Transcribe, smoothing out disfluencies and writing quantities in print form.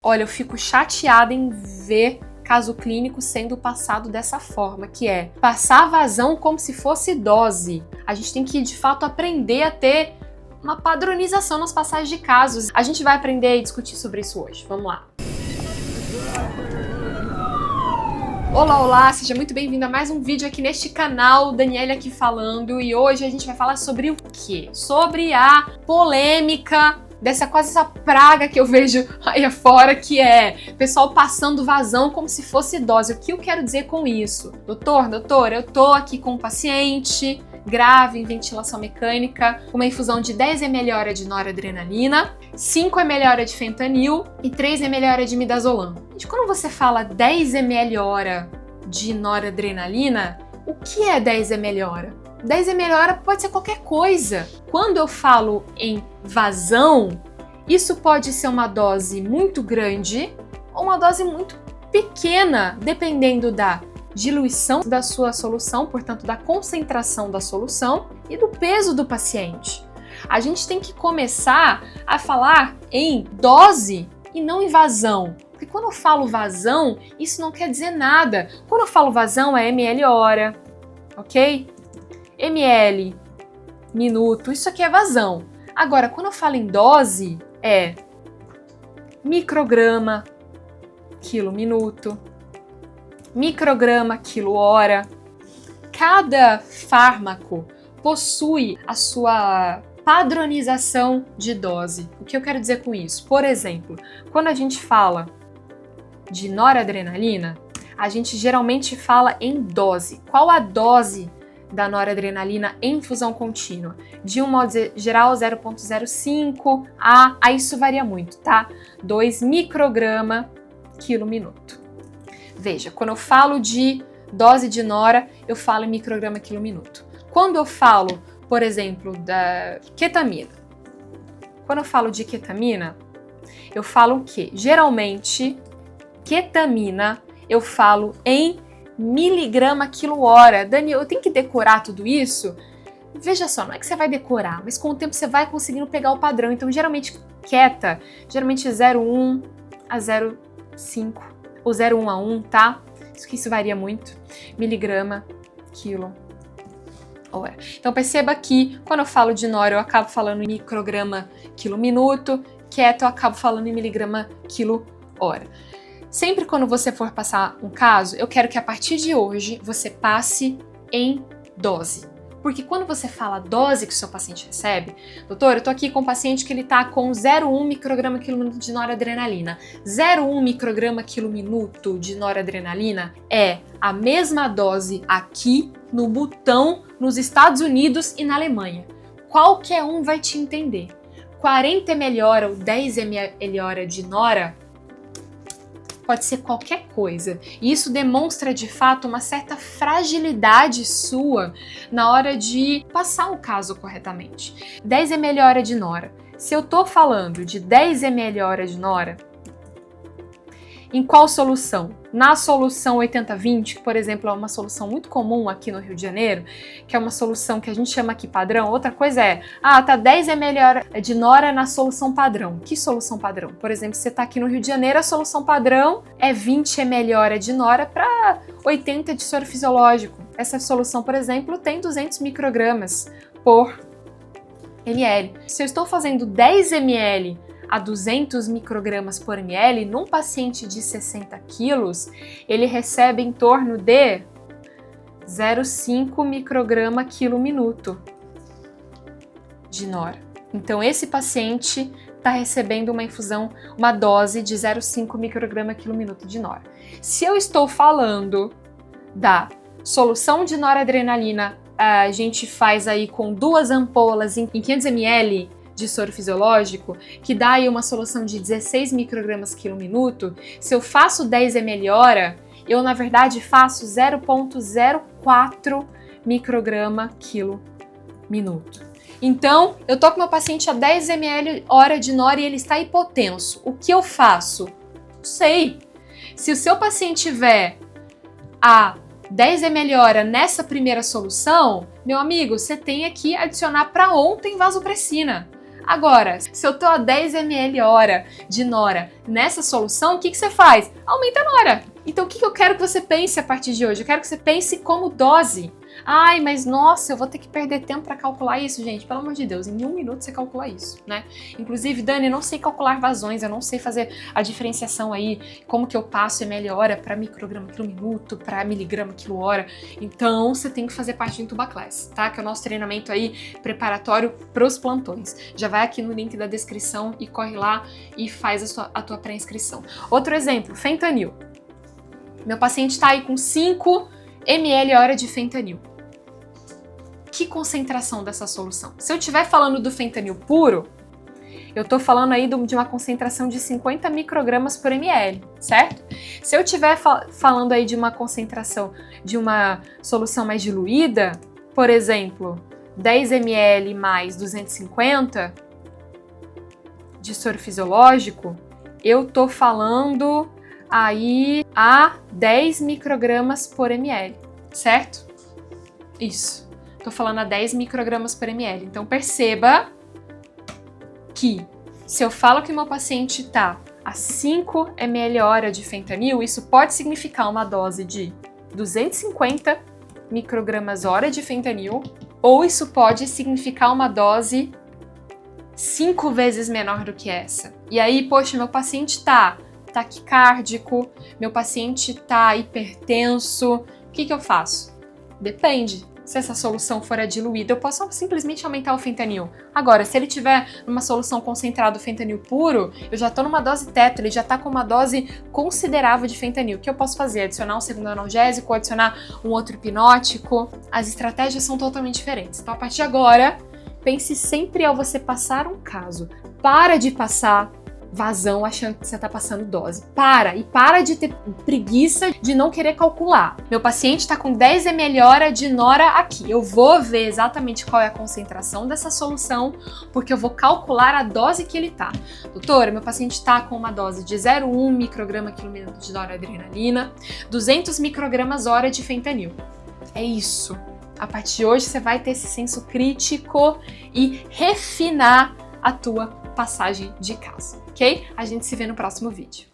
Olha, eu fico chateada em ver caso clínico sendo passado dessa forma, que é passar vazão como se fosse dose. A gente tem que, de fato, aprender a ter uma padronização nas passagens de casos. A gente vai aprender e discutir sobre isso hoje. Vamos lá. Olá, olá! Seja muito bem-vindo a mais um vídeo aqui neste canal, Daniele aqui falando, e hoje a gente vai falar sobre o quê? Sobre a polêmica dessa quase essa praga que eu vejo aí afora, que é pessoal passando vazão como se fosse dose. O que eu quero dizer com isso? Doutor, eu tô aqui com um paciente grave em ventilação mecânica, uma infusão de 10 ml hora de noradrenalina, 5 ml hora de fentanil e 3 ml hora de midazolam. Gente, quando você fala 10 ml hora de noradrenalina, o que é 10 ml hora? 10 ml hora pode ser qualquer coisa. Quando eu falo em vazão, isso pode ser uma dose muito grande ou uma dose muito pequena, dependendo da diluição da sua solução, portanto da concentração da solução e do peso do paciente. A gente tem que começar a falar em dose e não em vazão. Porque quando eu falo vazão, isso não quer dizer nada. Quando eu falo vazão é ml hora, ok? ml, minuto, isso aqui é vazão. Agora, quando eu falo em dose, é micrograma, quilo, minuto, micrograma, quilo, hora. Cada fármaco possui a sua padronização de dose. O que eu quero dizer com isso? Por exemplo, quando a gente fala de noradrenalina, a gente geralmente fala em dose. Qual a dose da noradrenalina em infusão contínua? De um modo geral, 0,05 a isso varia muito, tá? 2 micrograma quilo minuto. Veja, quando eu falo de dose de nora, eu falo em micrograma quilo minuto. Quando eu falo, por exemplo, da ketamina, quando eu falo de ketamina, eu falo o quê? Geralmente, ketamina, eu falo em miligrama quilo hora. Dani, eu tenho que decorar tudo isso? Veja só, não é que você vai decorar, mas com o tempo você vai conseguindo pegar o padrão. Então, geralmente, geralmente 0,1 a 0,5 ou 0,1 a 1, tá? Isso varia muito. Miligrama quilo hora. Então, perceba que quando eu falo de nora, eu acabo falando em micrograma quilo minuto, keto, eu acabo falando em miligrama quilo hora. Sempre quando você for passar um caso, eu quero que a partir de hoje você passe em dose. Porque quando você fala a dose que o seu paciente recebe, doutor, eu tô aqui com um paciente que ele tá com 0,1 micrograma quilo minuto de noradrenalina. 0,1 micrograma quilo minuto de noradrenalina é a mesma dose aqui no Butão, nos Estados Unidos e na Alemanha. Qualquer um vai te entender. 40 ml hora ou 10 ml hora de nora pode ser qualquer coisa. E isso demonstra, de fato, uma certa fragilidade sua na hora de passar o caso corretamente. 10 ml hora de nora. Se eu tô falando de 10 ml hora de nora, em qual solução? Na solução 80-20, que, por exemplo, é uma solução muito comum aqui no Rio de Janeiro, que é uma solução que a gente chama aqui padrão. Outra coisa é, tá 10 ml hora de nora na solução padrão. Que solução padrão? Por exemplo, você tá aqui no Rio de Janeiro, a solução padrão é 20 ml hora de nora para 80 de soro fisiológico. Essa solução, por exemplo, tem 200 microgramas por ml. Se eu estou fazendo 10 ml a 200 microgramas por ml, num paciente de 60 quilos, ele recebe em torno de 0,5 micrograma quilo minuto de nora. Então, esse paciente está recebendo uma infusão, uma dose de 0,5 micrograma quilo minuto de nora. Se eu estou falando da solução de noradrenalina, a gente faz aí com 2 ampolas em 500 ml de soro fisiológico, que dá aí uma solução de 16 microgramas quilo minuto. Se eu faço 10 ml hora, eu na verdade faço 0,04 micrograma quilo minuto. Então, eu tô com meu paciente a 10 ml hora de nora e ele está hipotenso. O que eu faço? Não sei. Se o seu paciente tiver a 10 ml hora nessa primeira solução, meu amigo, você tem que adicionar para ontem vasopressina. Agora, se eu tô a 10 ml hora de nora nessa solução, o que você faz? Aumenta a nora. Então, o que eu quero que você pense a partir de hoje? Eu quero que você pense como dose. Ai, mas nossa, eu vou ter que perder tempo para calcular isso, gente. Pelo amor de Deus, em 1 minuto você calcula isso, né? Inclusive, Dani, eu não sei calcular vazões, eu não sei fazer a diferenciação aí, como que eu passo ml hora para micrograma quilo minuto, para miligrama quilo hora. Então, você tem que fazer parte do Intuba Class, tá? Que é o nosso treinamento aí preparatório para os plantões. Já vai aqui no link da descrição e corre lá e faz a tua pré-inscrição. Outro exemplo, fentanil. Meu paciente tá aí com 5 ml hora de fentanil. Que concentração dessa solução? Se eu estiver falando do fentanil puro, eu tô falando aí de uma concentração de 50 microgramas por ml, certo? Se eu estiver falando aí de uma concentração de uma solução mais diluída, por exemplo, 10 ml mais 250 de soro fisiológico, eu tô falando aí a 10 microgramas por ml, certo? Isso. Tô falando a 10 microgramas por ml. Então perceba que se eu falo que o meu paciente tá a 5 ml hora de fentanil, isso pode significar uma dose de 250 microgramas hora de fentanil, ou isso pode significar uma dose 5 vezes menor do que essa. E aí, poxa, meu paciente tá taquicárdico, meu paciente tá hipertenso, o que eu faço? Depende. Se essa solução for a diluída, eu posso simplesmente aumentar o fentanil. Agora, se ele tiver numa solução concentrada o fentanil puro, eu já tô numa dose tetra, ele já tá com uma dose considerável de fentanil. O que eu posso fazer? Adicionar um segundo analgésico, adicionar um outro hipnótico? As estratégias são totalmente diferentes. Então, a partir de agora, pense sempre ao você passar um caso. Para de passar vazão achando que você tá passando dose. Para de ter preguiça de não querer calcular. Meu paciente tá com 10 ml hora de nora aqui. Eu vou ver exatamente qual é a concentração dessa solução, porque eu vou calcular a dose que ele tá. Doutora, meu paciente tá com uma dose de 0,1 micrograma quilo minuto de noradrenalina, 200 microgramas hora de fentanil. É isso. A partir de hoje você vai ter esse senso crítico e refinar a tua passagem de caso, ok? A gente se vê no próximo vídeo.